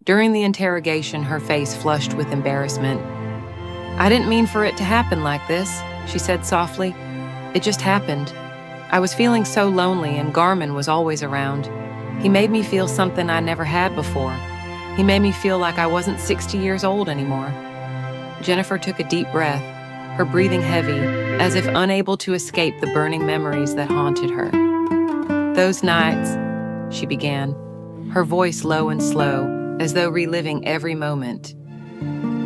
During the interrogation, her face flushed with embarrassment. "I didn't mean for it to happen like this," she said softly. "It just happened. I was feeling so lonely and Garmin was always around. He made me feel something I never had before. He made me feel like I wasn't 60 years old anymore." Jennifer took a deep breath, her breathing heavy, as if unable to escape the burning memories that haunted her. "Those nights," she began, her voice low and slow, as though reliving every moment.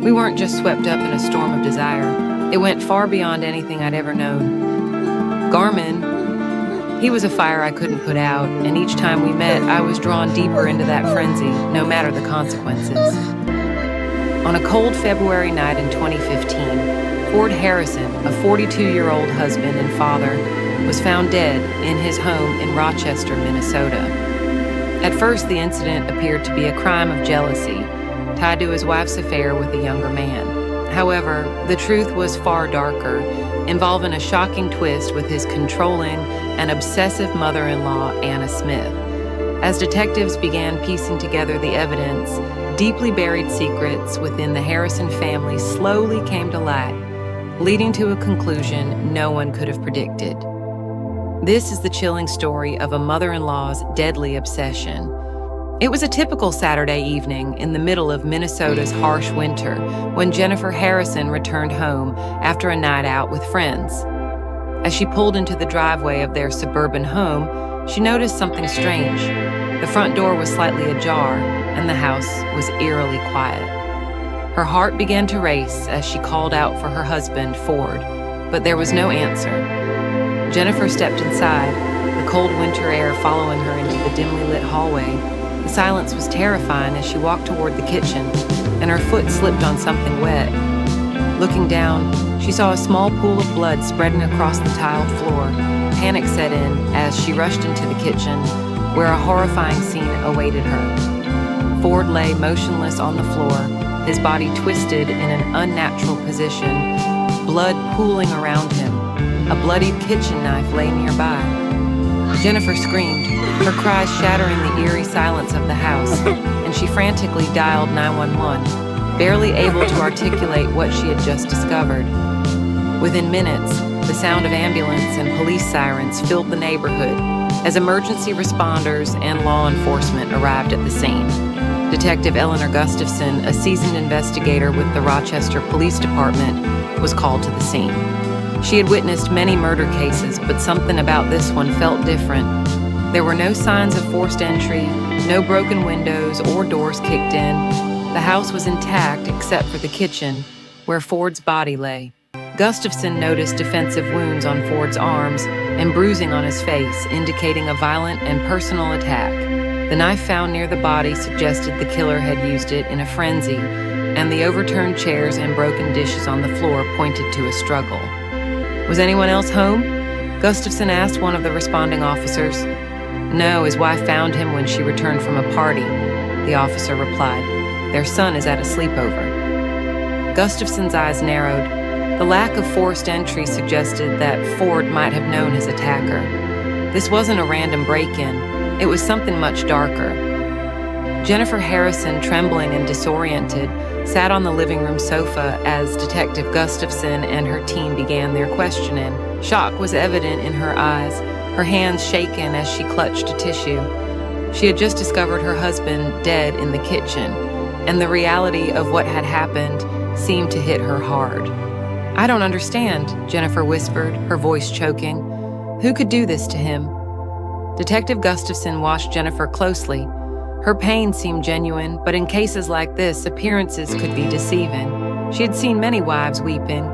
"We weren't just swept up in a storm of desire. It went far beyond anything I'd ever known. Garmin, he was a fire I couldn't put out, and each time we met, I was drawn deeper into that frenzy, no matter the consequences." On a cold February night in 2015, Ford Harrison, a 42-year-old husband and father, was found dead in his home in Rochester, Minnesota. At first, the incident appeared to be a crime of jealousy, tied to his wife's affair with a younger man. However, the truth was far darker, involving a shocking twist with his controlling and obsessive mother-in-law, Anna Smith. As detectives began piecing together the evidence, deeply buried secrets within the Harrison family slowly came to light, leading to a conclusion no one could have predicted. This is the chilling story of a mother-in-law's deadly obsession. It was a typical Saturday evening in the middle of Minnesota's harsh winter when Jennifer Harrison returned home after a night out with friends. As she pulled into the driveway of their suburban home, she noticed something strange. The front door was slightly ajar, and the house was eerily quiet. Her heart began to race as she called out for her husband, Ford, but there was no answer. Jennifer stepped inside, the cold winter air following her into the dimly lit hallway. The silence was terrifying as she walked toward the kitchen, and her foot slipped on something wet. Looking down, she saw a small pool of blood spreading across the tiled floor. Panic set in as she rushed into the kitchen, where a horrifying scene awaited her. Ford lay motionless on the floor, his body twisted in an unnatural position, blood pooling around him. A bloodied kitchen knife lay nearby. Jennifer screamed, her cries shattering the eerie silence of the house, and she frantically dialed 911, barely able to articulate what she had just discovered. Within minutes, the sound of ambulance and police sirens filled the neighborhood as emergency responders and law enforcement arrived at the scene. Detective Eleanor Gustafson, a seasoned investigator with the Rochester Police Department, was called to the scene. She had witnessed many murder cases, but something about this one felt different. There were no signs of forced entry, no broken windows or doors kicked in. The house was intact except for the kitchen, where Ford's body lay. Gustafson noticed defensive wounds on Ford's arms and bruising on his face, indicating a violent and personal attack. The knife found near the body suggested the killer had used it in a frenzy, and the overturned chairs and broken dishes on the floor pointed to a struggle. "Was anyone else home?" Gustafson asked one of the responding officers. "No, his wife found him when she returned from a party," the officer replied. "Their son is at a sleepover." Gustafson's eyes narrowed. The lack of forced entry suggested that Ford might have known his attacker. This wasn't a random break-in. It was something much darker. Jennifer Harrison, trembling and disoriented, sat on the living room sofa as Detective Gustafson and her team began their questioning. Shock was evident in her eyes, her hands shaken as she clutched a tissue. She had just discovered her husband dead in the kitchen, and the reality of what had happened seemed to hit her hard. "I don't understand," Jennifer whispered, her voice choking. "Who could do this to him?" Detective Gustafson watched Jennifer closely. Her pain seemed genuine, but in cases like this, appearances could be deceiving. She had seen many wives weeping,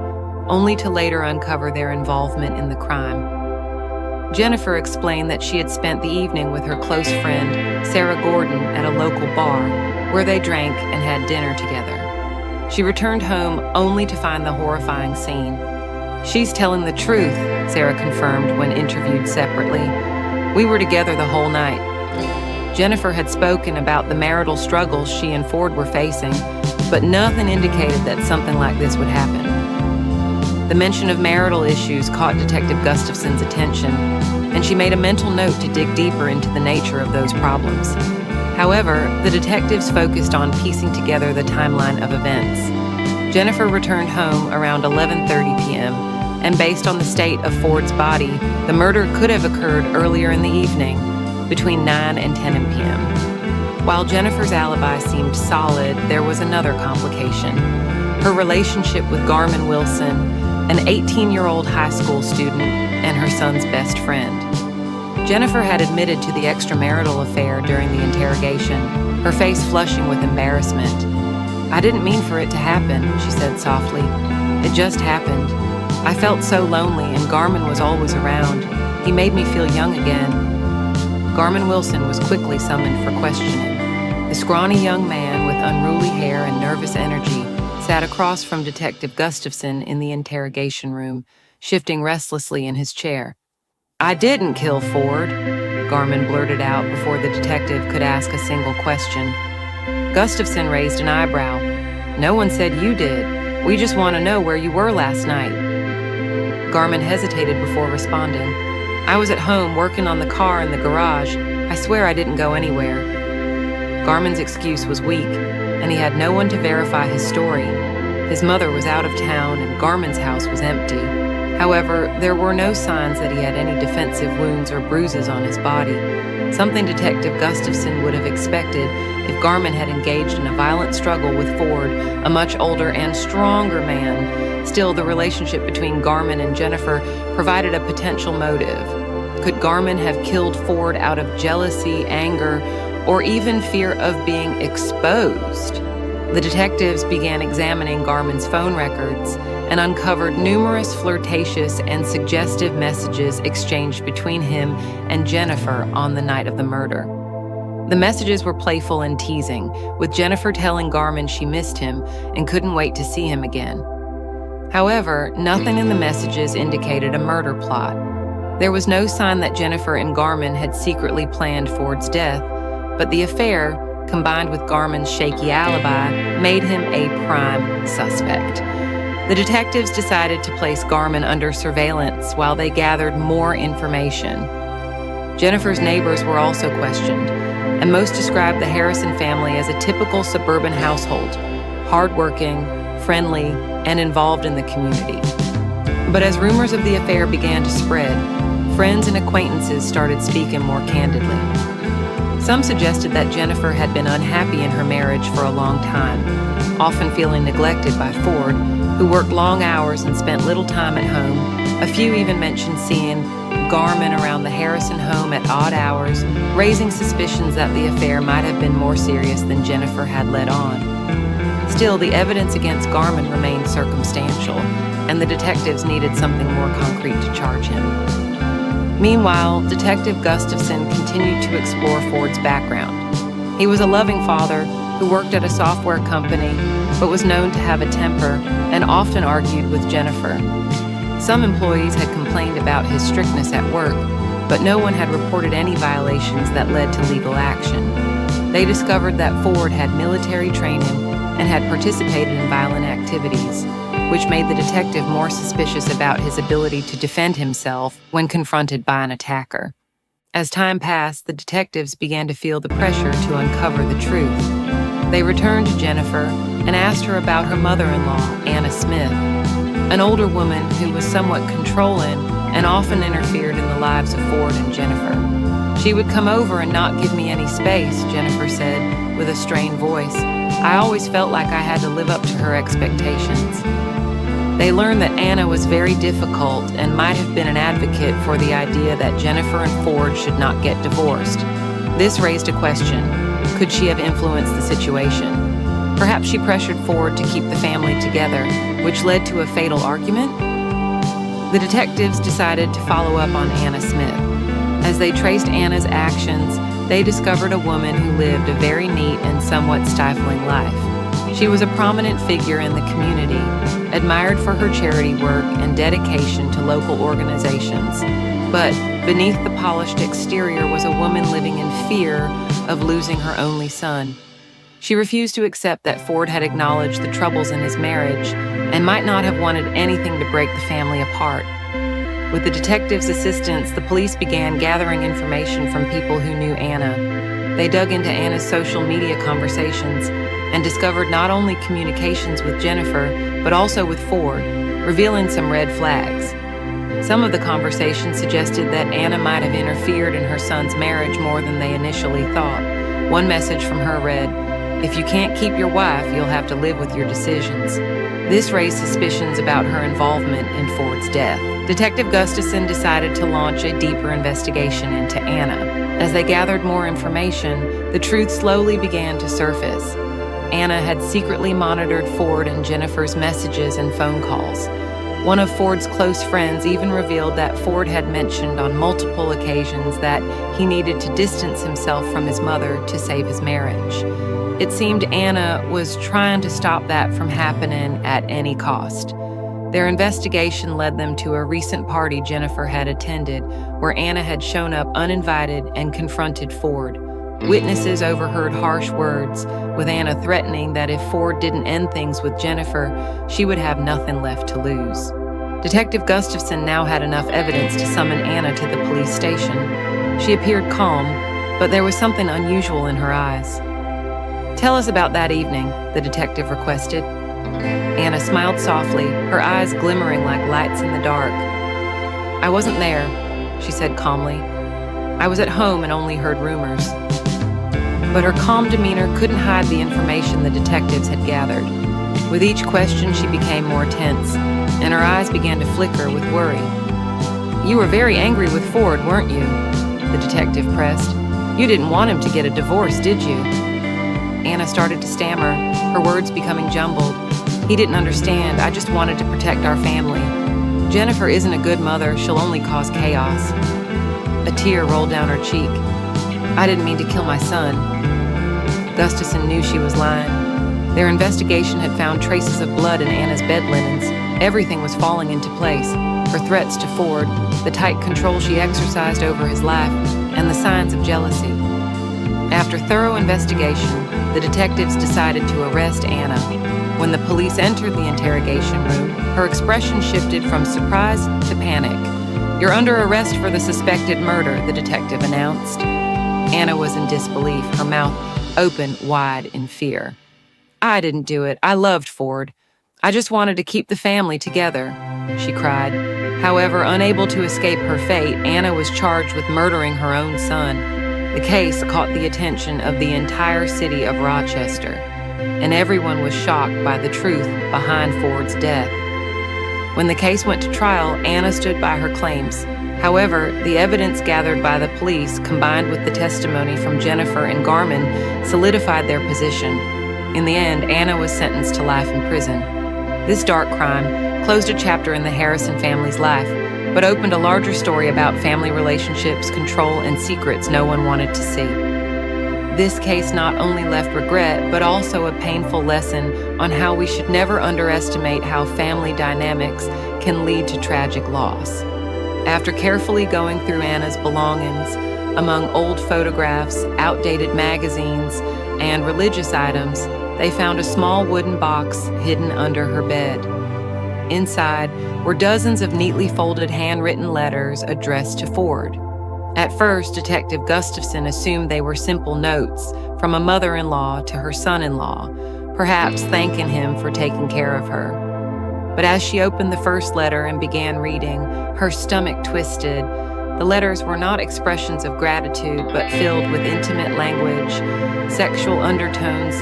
only to later uncover their involvement in the crime. Jennifer explained that she had spent the evening with her close friend, Sarah Gordon, at a local bar, where they drank and had dinner together. She returned home only to find the horrifying scene. "She's telling the truth," Sarah confirmed when interviewed separately. "We were together the whole night." Jennifer had spoken about the marital struggles she and Ford were facing, but nothing indicated that something like this would happen. The mention of marital issues caught Detective Gustafson's attention, and she made a mental note to dig deeper into the nature of those problems. However, the detectives focused on piecing together the timeline of events. Jennifer returned home around 11:30 p.m., and based on the state of Ford's body, the murder could have occurred earlier in the evening, between 9 and 10 p.m. While Jennifer's alibi seemed solid, there was another complication: her relationship with Garmin Wilson, an 18-year-old high school student and her son's best friend. Jennifer had admitted to the extramarital affair during the interrogation, her face flushing with embarrassment. "I didn't mean for it to happen," she said softly. "It just happened. I felt so lonely, and Garmin was always around. He made me feel young again." Garmin Wilson was quickly summoned for questioning. The scrawny young man with unruly hair and nervous energy sat across from Detective Gustafson in the interrogation room, shifting restlessly in his chair. "I didn't kill Ford," Garmin blurted out before the detective could ask a single question. Gustafson raised an eyebrow. "No one said you did. We just want to know where you were last night." Garmin hesitated before responding. "I was at home working on the car in the garage. I swear I didn't go anywhere." Garmin's excuse was weak, and he had no one to verify his story. His mother was out of town, and Garmin's house was empty. However, there were no signs that he had any defensive wounds or bruises on his body, something Detective Gustafson would have expected if Garmin had engaged in a violent struggle with Ford, a much older and stronger man. Still, the relationship between Garmin and Jennifer provided a potential motive. Could Garmin have killed Ford out of jealousy, anger, or even fear of being exposed? The detectives began examining Garmin's phone records and uncovered numerous flirtatious and suggestive messages exchanged between him and Jennifer on the night of the murder. The messages were playful and teasing, with Jennifer telling Garmin she missed him and couldn't wait to see him again. However, nothing in the messages indicated a murder plot. There was no sign that Jennifer and Garmin had secretly planned Ford's death, but the affair, combined with Garmin's shaky alibi, made him a prime suspect. The detectives decided to place Garmin under surveillance while they gathered more information. Jennifer's neighbors were also questioned, and most described the Harrison family as a typical suburban household, hardworking, friendly, and involved in the community. But as rumors of the affair began to spread, friends and acquaintances started speaking more candidly. Some suggested that Jennifer had been unhappy in her marriage for a long time, often feeling neglected by Ford, who worked long hours and spent little time at home. A few even mentioned seeing Garmin around the Harrison home at odd hours, raising suspicions that the affair might have been more serious than Jennifer had let on. Still, the evidence against Garmin remained circumstantial, and the detectives needed something more concrete to charge him. Meanwhile, Detective Gustafson continued to explore Ford's background. He was a loving father who worked at a software company, but was known to have a temper and often argued with Jennifer. Some employees had complained about his strictness at work, but no one had reported any violations that led to legal action. They discovered that Ford had military training and had participated in violent activities, which made the detective more suspicious about his ability to defend himself when confronted by an attacker. As time passed, the detectives began to feel the pressure to uncover the truth. They returned to Jennifer and asked her about her mother-in-law, Anna Smith, an older woman who was somewhat controlling and often interfered in the lives of Ford and Jennifer. "She would come over and not give me any space," Jennifer said with a strained voice. "I always felt like I had to live up to her expectations." They learned that Anna was very difficult and might have been an advocate for the idea that Jennifer and Ford should not get divorced. This raised a question. Could she have influenced the situation? Perhaps she pressured Ford to keep the family together, which led to a fatal argument? The detectives decided to follow up on Anna Smith. As they traced Anna's actions, they discovered a woman who lived a very neat and somewhat stifling life. She was a prominent figure in the community, admired for her charity work and dedication to local organizations. But beneath the polished exterior was a woman living in fear of losing her only son. She refused to accept that Ford had acknowledged the troubles in his marriage and might not have wanted anything to break the family apart. With the detectives' assistance, the police began gathering information from people who knew Anna. They dug into Anna's social media conversations and discovered not only communications with Jennifer, but also with Ford, revealing some red flags. Some of the conversations suggested that Anna might have interfered in her son's marriage more than they initially thought. One message from her read, "If you can't keep your wife, you'll have to live with your decisions." This raised suspicions about her involvement in Ford's death. Detective Gustafson decided to launch a deeper investigation into Anna. As they gathered more information, the truth slowly began to surface. Anna had secretly monitored Ford and Jennifer's messages and phone calls. One of Ford's close friends even revealed that Ford had mentioned on multiple occasions that he needed to distance himself from his mother to save his marriage. It seemed Anna was trying to stop that from happening at any cost. Their investigation led them to a recent party Jennifer had attended, where Anna had shown up uninvited and confronted Ford. Witnesses overheard harsh words, with Anna threatening that if Ford didn't end things with Jennifer, she would have nothing left to lose. Detective Gustafson now had enough evidence to summon Anna to the police station. She appeared calm, but there was something unusual in her eyes. "Tell us about that evening," the detective requested. Anna smiled softly, her eyes glimmering like lights in the dark. "I wasn't there," she said calmly. "I was at home and only heard rumors." But her calm demeanor couldn't hide the information the detectives had gathered. With each question, she became more tense, and her eyes began to flicker with worry. "You were very angry with Ford, weren't you?" the detective pressed. "You didn't want him to get a divorce, did you?" Anna started to stammer, her words becoming jumbled. "He didn't understand. I just wanted to protect our family. Jennifer isn't a good mother. She'll only cause chaos." A tear rolled down her cheek. "I didn't mean to kill my son." Gustafson knew she was lying. Their investigation had found traces of blood in Anna's bed linens. Everything was falling into place. Her threats to Ford, the tight control she exercised over his life, and the signs of jealousy. After thorough investigation, the detectives decided to arrest Anna. When the police entered the interrogation room, her expression shifted from surprise to panic. "You're under arrest for the suspected murder," the detective announced. Anna was in disbelief, her mouth open wide in fear. "I didn't do it. I loved Ford. I just wanted to keep the family together," she cried. However, unable to escape her fate, Anna was charged with murdering her own son. The case caught the attention of the entire city of Rochester, and everyone was shocked by the truth behind Ford's death. When the case went to trial, Anna stood by her claims. However, the evidence gathered by the police, combined with the testimony from Jennifer and Garmin, solidified their position. In the end, Anna was sentenced to life in prison. This dark crime closed a chapter in the Harrison family's life, but opened a larger story about family relationships, control, and secrets no one wanted to see. This case not only left regret, but also a painful lesson on how we should never underestimate how family dynamics can lead to tragic loss. After carefully going through Anna's belongings, among old photographs, outdated magazines, and religious items, they found a small wooden box hidden under her bed. Inside were dozens of neatly folded handwritten letters addressed to Ford. At first, Detective Gustafson assumed they were simple notes from a mother-in-law to her son-in-law, perhaps thanking him for taking care of her. But as she opened the first letter and began reading, her stomach twisted. The letters were not expressions of gratitude, but filled with intimate language, sexual undertones,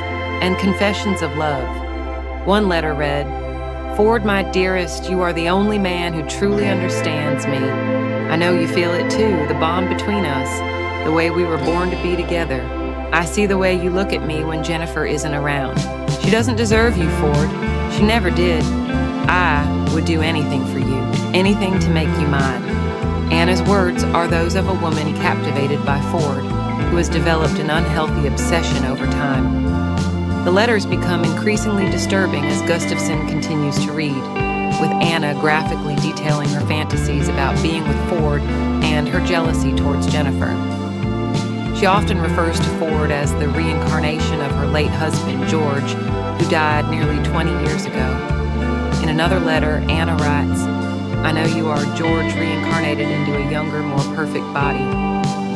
and confessions of love. One letter read, "Ford, my dearest, you are the only man who truly understands me. I know you feel it too, the bond between us, the way we were born to be together. I see the way you look at me when Jennifer isn't around. She doesn't deserve you, Ford. She never did. I would do anything for you, anything to make you mine." Anna's words are those of a woman captivated by Ford, who has developed an unhealthy obsession over time. The letters become increasingly disturbing as Gustafson continues to read, with Anna graphically detailing her fantasies about being with Ford and her jealousy towards Jennifer. She often refers to Ford as the reincarnation of her late husband, George, who died nearly 20 years ago. In another letter, Anna writes, "I know you are George reincarnated into a younger, more perfect body.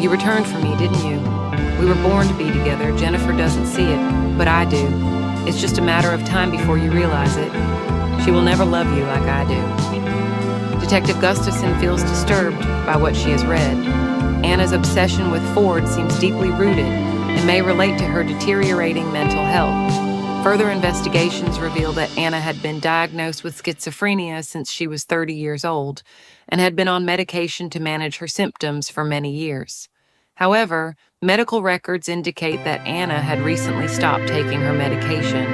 You returned for me, didn't you? We were born to be together. Jennifer doesn't see it, but I do. It's just a matter of time before you realize it. She will never love you like I do." Detective Gustafson feels disturbed by what she has read. Anna's obsession with Ford seems deeply rooted and may relate to her deteriorating mental health. Further investigations reveal that Anna had been diagnosed with schizophrenia since she was 30 years old and had been on medication to manage her symptoms for many years. However, medical records indicate that Anna had recently stopped taking her medication,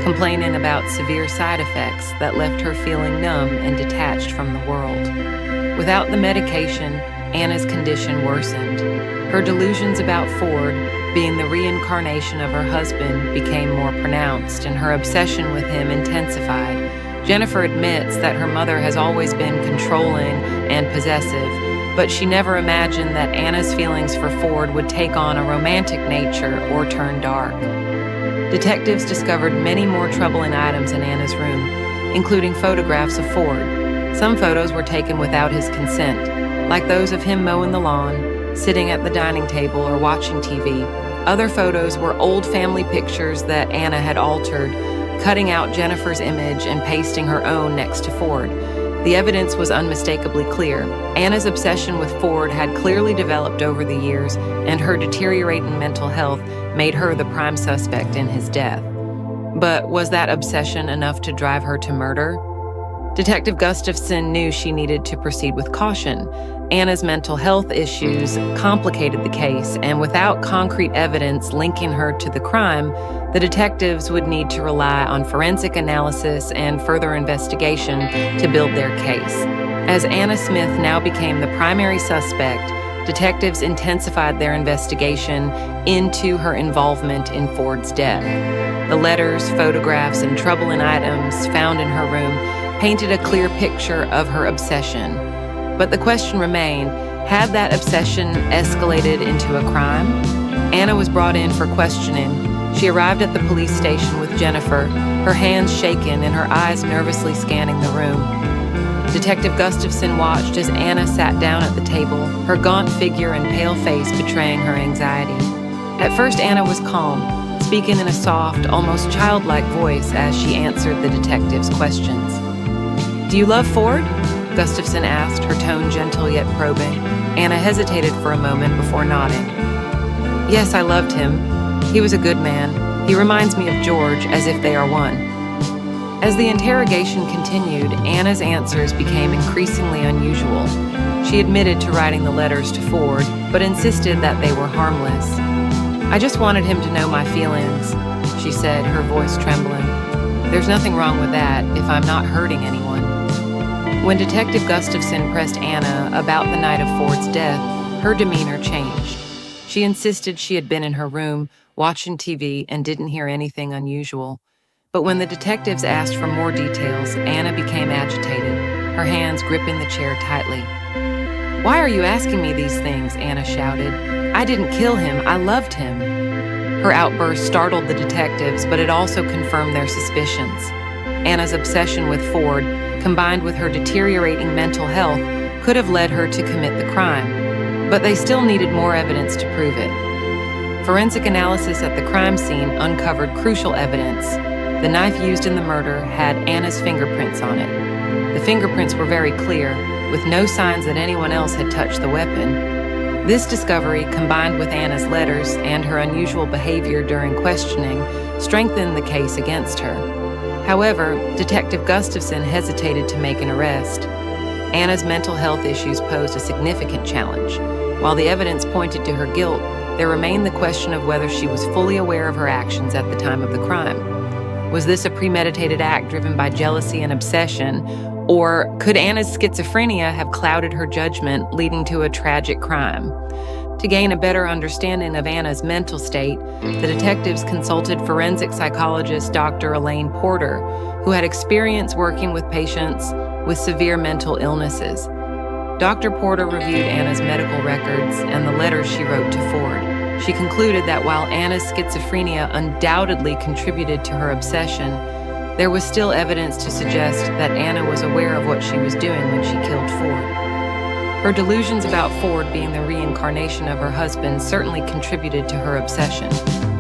complaining about severe side effects that left her feeling numb and detached from the world. Without the medication, Anna's condition worsened. Her delusions about Ford, being the reincarnation of her husband, became more pronounced, and her obsession with him intensified. Jennifer admits that her mother has always been controlling and possessive, but she never imagined that Anna's feelings for Ford would take on a romantic nature or turn dark. Detectives discovered many more troubling items in Anna's room, including photographs of Ford. Some photos were taken without his consent, like those of him mowing the lawn, sitting at the dining table, or watching TV. Other photos were old family pictures that Anna had altered, cutting out Jennifer's image and pasting her own next to Ford. The evidence was unmistakably clear. Anna's obsession with Ford had clearly developed over the years, and her deteriorating mental health made her the prime suspect in his death. But was that obsession enough to drive her to murder? Detective Gustafson knew she needed to proceed with caution. Anna's mental health issues complicated the case, and without concrete evidence linking her to the crime, the detectives would need to rely on forensic analysis and further investigation to build their case. As Anna Smith now became the primary suspect, detectives intensified their investigation into her involvement in Ford's death. The letters, photographs, and troubling items found in her room painted a clear picture of her obsession. But the question remained, had that obsession escalated into a crime? Anna was brought in for questioning. She arrived at the police station with Jennifer, her hands shaken and her eyes nervously scanning the room. Detective Gustafson watched as Anna sat down at the table, her gaunt figure and pale face betraying her anxiety. At first, Anna was calm, speaking in a soft, almost childlike voice as she answered the detective's questions. "Do you love Ford?" Gustafson asked, her tone gentle yet probing. Anna hesitated for a moment before nodding. "Yes, I loved him. He was a good man. He reminds me of George, as if they are one." As the interrogation continued, Anna's answers became increasingly unusual. She admitted to writing the letters to Ford, but insisted that they were harmless. "I just wanted him to know my feelings," she said, her voice trembling. "There's nothing wrong with that if I'm not hurting anyone." When Detective Gustafson pressed Anna about the night of Ford's death, her demeanor changed. She insisted she had been in her room, watching TV, and didn't hear anything unusual. But when the detectives asked for more details, Anna became agitated, her hands gripping the chair tightly. "Why are you asking me these things?" Anna shouted. "I didn't kill him. I loved him." Her outburst startled the detectives, but it also confirmed their suspicions. Anna's obsession with Ford, combined with her deteriorating mental health, could have led her to commit the crime, but they still needed more evidence to prove it. Forensic analysis at the crime scene uncovered crucial evidence. The knife used in the murder had Anna's fingerprints on it. The fingerprints were very clear, with no signs that anyone else had touched the weapon. This discovery, combined with Anna's letters and her unusual behavior during questioning, strengthened the case against her. However, Detective Gustafson hesitated to make an arrest. Anna's mental health issues posed a significant challenge. While the evidence pointed to her guilt, there remained the question of whether she was fully aware of her actions at the time of the crime. Was this a premeditated act driven by jealousy and obsession, or could Anna's schizophrenia have clouded her judgment, leading to a tragic crime? To gain a better understanding of Anna's mental state, the detectives consulted forensic psychologist Dr. Elaine Porter, who had experience working with patients with severe mental illnesses. Dr. Porter reviewed Anna's medical records and the letters she wrote to Ford. She concluded that while Anna's schizophrenia undoubtedly contributed to her obsession, there was still evidence to suggest that Anna was aware of what she was doing when she killed Ford. Her delusions about Ford being the reincarnation of her husband certainly contributed to her obsession,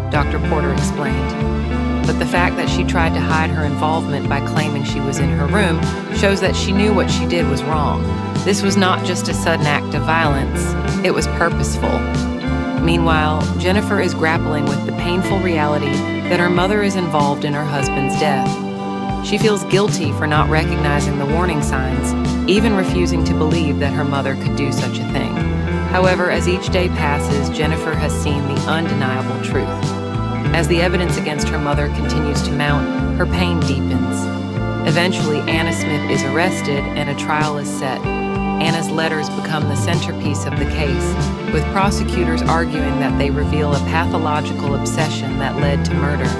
Dr. Porter explained. But the fact that she tried to hide her involvement by claiming she was in her room shows that she knew what she did was wrong. This was not just a sudden act of violence, it was purposeful. Meanwhile, Jennifer is grappling with the painful reality that her mother is involved in her husband's death. She feels guilty for not recognizing the warning signs, even refusing to believe that her mother could do such a thing. However, as each day passes, Jennifer has seen the undeniable truth. As the evidence against her mother continues to mount, her pain deepens. Eventually, Anna Smith is arrested and a trial is set. Anna's letters become the centerpiece of the case, with prosecutors arguing that they reveal a pathological obsession that led to murder.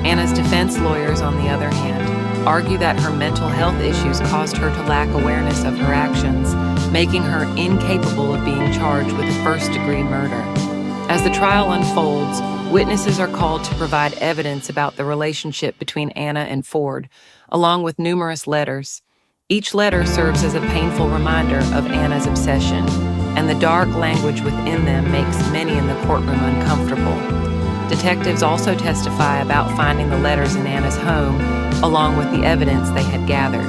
Anna's defense lawyers, on the other hand, argue that her mental health issues caused her to lack awareness of her actions, making her incapable of being charged with first-degree murder. As the trial unfolds, witnesses are called to provide evidence about the relationship between Anna and Ford, along with numerous letters. Each letter serves as a painful reminder of Anna's obsession, and the dark language within them makes many in the courtroom uncomfortable. Detectives also testify about finding the letters in Anna's home, along with the evidence they had gathered.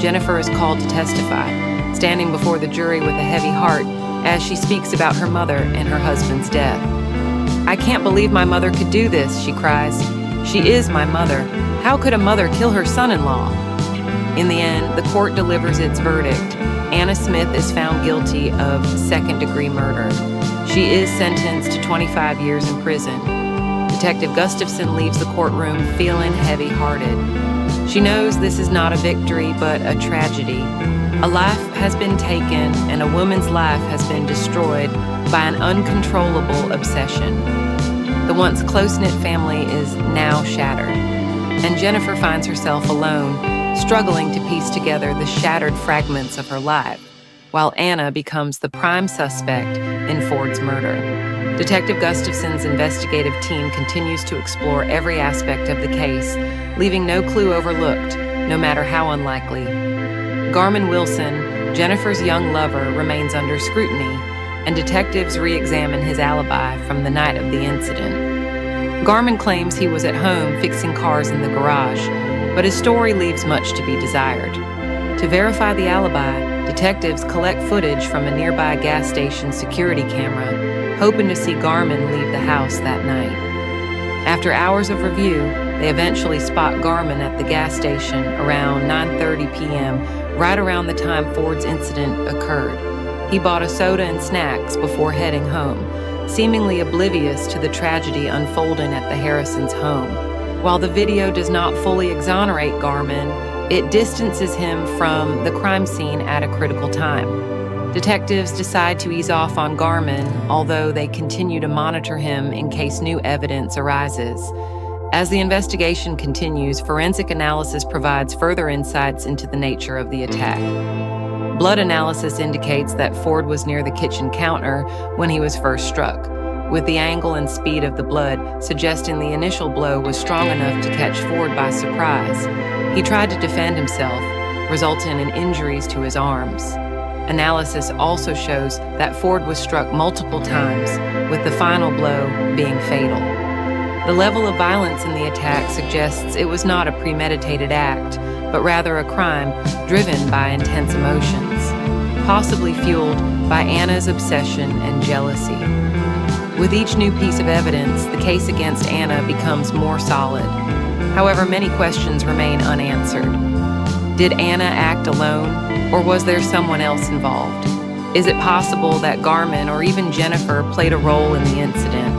Jennifer is called to testify, standing before the jury with a heavy heart as she speaks about her mother and her husband's death. "I can't believe my mother could do this," she cries. "She is my mother. How could a mother kill her son-in-law?" In the end, the court delivers its verdict. Anna Smith is found guilty of second-degree murder. She is sentenced to 25 years in prison. Detective Gustafson leaves the courtroom feeling heavy-hearted. She knows this is not a victory, but a tragedy. A life has been taken, and a woman's life has been destroyed by an uncontrollable obsession. The once close-knit family is now shattered, and Jennifer finds herself alone, struggling to piece together the shattered fragments of her life, while Anna becomes the prime suspect in Ford's murder. Detective Gustafson's investigative team continues to explore every aspect of the case, leaving no clue overlooked, no matter how unlikely. Garman Wilson, Jennifer's young lover, remains under scrutiny, and detectives re-examine his alibi from the night of the incident. Garman claims he was at home fixing cars in the garage, but his story leaves much to be desired. To verify the alibi, detectives collect footage from a nearby gas station security camera, hoping to see Garman leave the house that night. After hours of review, they eventually spot Garman at the gas station around 9:30 p.m., right around the time Ford's incident occurred. He bought a soda and snacks before heading home, seemingly oblivious to the tragedy unfolding at the Harrisons' home. While the video does not fully exonerate Garman, it distances him from the crime scene at a critical time. Detectives decide to ease off on Garman, although they continue to monitor him in case new evidence arises. As the investigation continues, forensic analysis provides further insights into the nature of the attack. Blood analysis indicates that Ford was near the kitchen counter when he was first struck, with the angle and speed of the blood suggesting the initial blow was strong enough to catch Ford by surprise. He tried to defend himself, resulting in injuries to his arms. Analysis also shows that Ford was struck multiple times, with the final blow being fatal. The level of violence in the attack suggests it was not a premeditated act, but rather a crime driven by intense emotions, possibly fueled by Anna's obsession and jealousy. With each new piece of evidence, the case against Anna becomes more solid. However, many questions remain unanswered. Did Anna act alone, or was there someone else involved? Is it possible that Garman or even Jennifer played a role in the incident?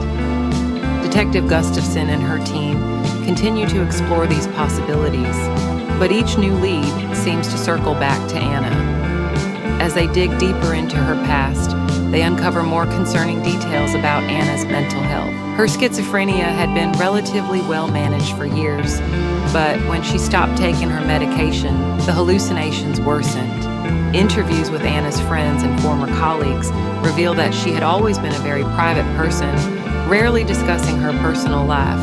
Detective Gustafson and her team continue to explore these possibilities, but each new lead seems to circle back to Anna. As they dig deeper into her past, they uncover more concerning details about Anna's mental health. Her schizophrenia had been relatively well managed for years, but when she stopped taking her medication, the hallucinations worsened. Interviews with Anna's friends and former colleagues reveal that she had always been a very private person, rarely discussing her personal life,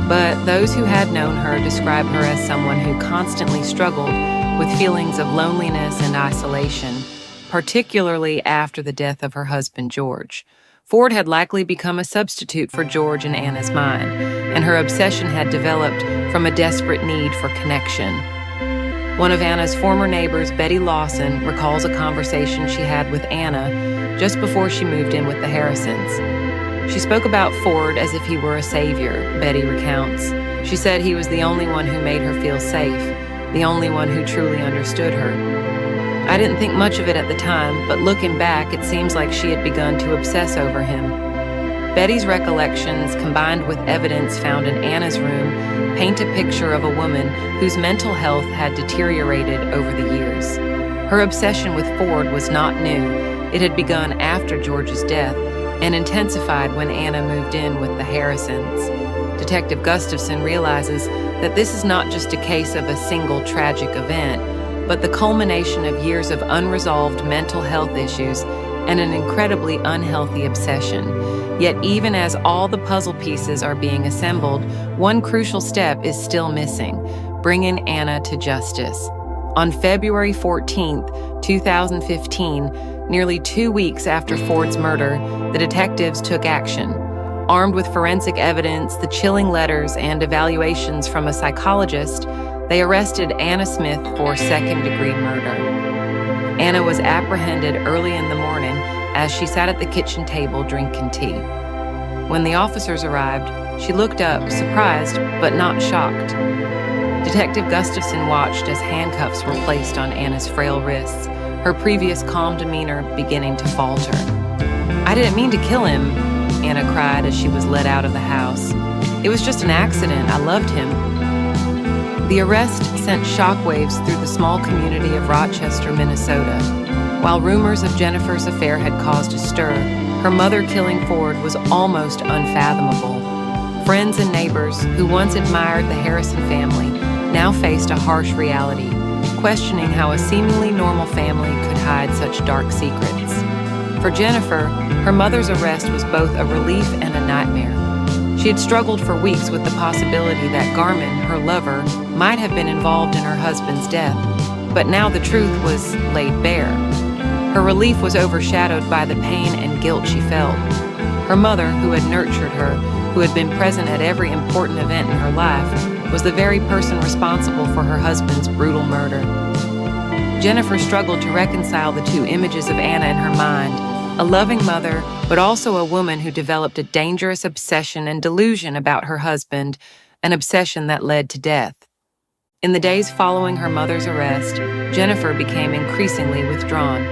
but those who had known her describe her as someone who constantly struggled with feelings of loneliness and isolation. particularly after the death of her husband, George. Ford had likely become a substitute for George in Anna's mind, and her obsession had developed from a desperate need for connection. One of Anna's former neighbors, Betty Lawson, recalls a conversation she had with Anna just before she moved in with the Harrisons. She spoke about Ford as if he were a savior, Betty recounts. She said he was the only one who made her feel safe, the only one who truly understood her. I didn't think much of it at the time, but looking back, it seems like she had begun to obsess over him. Betty's recollections, combined with evidence found in Anna's room, paint a picture of a woman whose mental health had deteriorated over the years. Her obsession with Ford was not new. It had begun after George's death and intensified when Anna moved in with the Harrisons. Detective Gustafson realizes that this is not just a case of a single tragic event, but the culmination of years of unresolved mental health issues and an incredibly unhealthy obsession. Yet even as all the puzzle pieces are being assembled, one crucial step is still missing: bringing Anna to justice. On February 14th, 2015, nearly 2 weeks after Ford's murder, the detectives took action. Armed with forensic evidence, the chilling letters, and evaluations from a psychologist, they arrested Anna Smith for second-degree murder. Anna was apprehended early in the morning as she sat at the kitchen table drinking tea. When the officers arrived, she looked up, surprised but not shocked. Detective Gustafson watched as handcuffs were placed on Anna's frail wrists, her previous calm demeanor beginning to falter. "I didn't mean to kill him," Anna cried as she was led out of the house. "It was just an accident. I loved him." The arrest sent shockwaves through the small community of Rochester, Minnesota. While rumors of Jennifer's affair had caused a stir, her mother killing Ford was almost unfathomable. Friends and neighbors who once admired the Harrison family now faced a harsh reality, questioning how a seemingly normal family could hide such dark secrets. For Jennifer, her mother's arrest was both a relief and a nightmare. She had struggled for weeks with the possibility that Garmin, her lover, might have been involved in her husband's death, but now the truth was laid bare. Her relief was overshadowed by the pain and guilt she felt. Her mother, who had nurtured her, who had been present at every important event in her life, was the very person responsible for her husband's brutal murder. Jennifer struggled to reconcile the two images of Anna in her mind: a loving mother, but also a woman who developed a dangerous obsession and delusion about her husband, an obsession that led to death. In the days following her mother's arrest, Jennifer became increasingly withdrawn.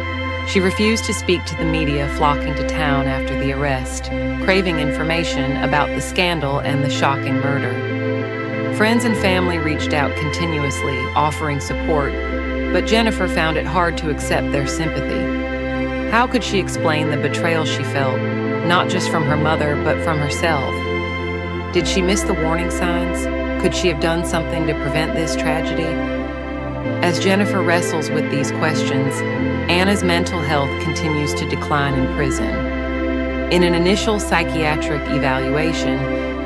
She refused to speak to the media flocking to town after the arrest, craving information about the scandal and the shocking murder. Friends and family reached out continuously, offering support, but Jennifer found it hard to accept their sympathy. How could she explain the betrayal she felt, not just from her mother, but from herself? Did she miss the warning signs? Could she have done something to prevent this tragedy? As Jennifer wrestles with these questions, Anna's mental health continues to decline in prison. In an initial psychiatric evaluation,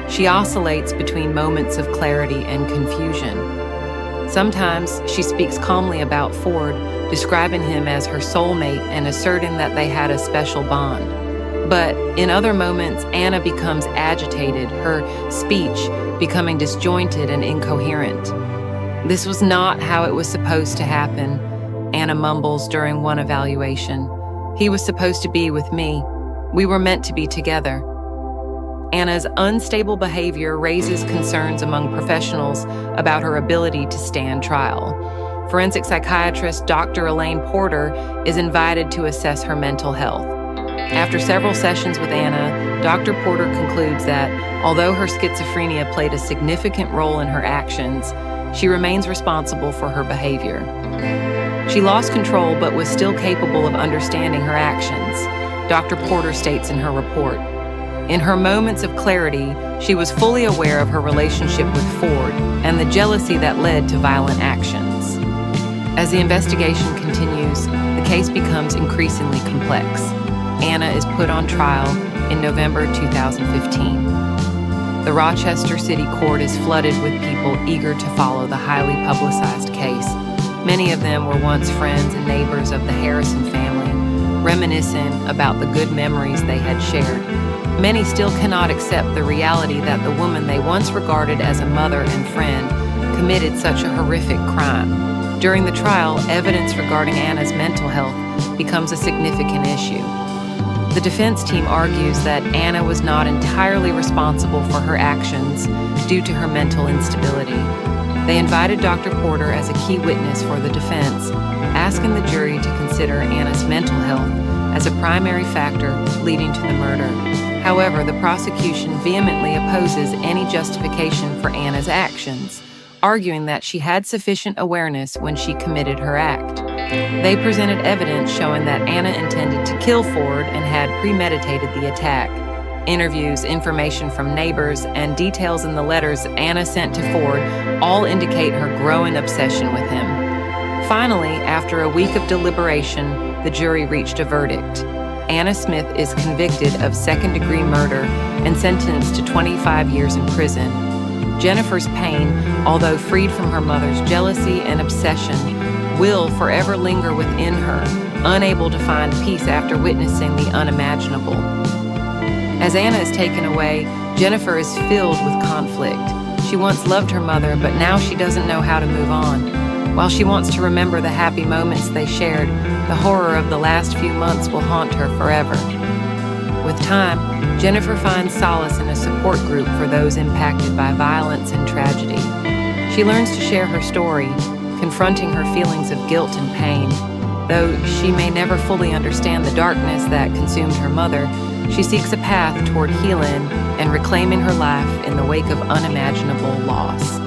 she oscillates between moments of clarity and confusion. Sometimes she speaks calmly about Ford, describing him as her soulmate and asserting that they had a special bond. But in other moments, Anna becomes agitated, her speech becoming disjointed and incoherent. "This was not how it was supposed to happen," Anna mumbles during one evaluation. "He was supposed to be with me. We were meant to be together." Anna's unstable behavior raises concerns among professionals about her ability to stand trial. Forensic psychiatrist Dr. Elaine Porter is invited to assess her mental health. After several sessions with Anna, Dr. Porter concludes that, although her schizophrenia played a significant role in her actions, she remains responsible for her behavior. She lost control but was still capable of understanding her actions, Dr. Porter states in her report. In her moments of clarity, she was fully aware of her relationship with Ford and the jealousy that led to violent actions. As the investigation continues, the case becomes increasingly complex. Anna is put on trial in November 2015. The Rochester City Court is flooded with people eager to follow the highly publicized case. Many of them were once friends and neighbors of the Harrison family, reminiscing about the good memories they had shared. Many still cannot accept the reality that the woman they once regarded as a mother and friend committed such a horrific crime. During the trial, evidence regarding Anna's mental health becomes a significant issue. The defense team argues that Anna was not entirely responsible for her actions due to her mental instability. They invited Dr. Porter as a key witness for the defense, asking the jury to consider Anna's mental health as a primary factor leading to the murder. However, the prosecution vehemently opposes any justification for Anna's actions, arguing that she had sufficient awareness when she committed her act. They presented evidence showing that Anna intended to kill Ford and had premeditated the attack. Interviews, information from neighbors, and details in the letters Anna sent to Ford all indicate her growing obsession with him. Finally, after a week of deliberation, the jury reached a verdict. Anna Smith is convicted of second-degree murder and sentenced to 25 years in prison. Jennifer's pain, although freed from her mother's jealousy and obsession, will forever linger within her, unable to find peace after witnessing the unimaginable. As Anna is taken away, Jennifer is filled with conflict. She once loved her mother, but now she doesn't know how to move on. While she wants to remember the happy moments they shared, the horror of the last few months will haunt her forever. With time, Jennifer finds solace in a support group for those impacted by violence and tragedy. She learns to share her story, confronting her feelings of guilt and pain. Though she may never fully understand the darkness that consumed her mother, she seeks a path toward healing and reclaiming her life in the wake of unimaginable loss.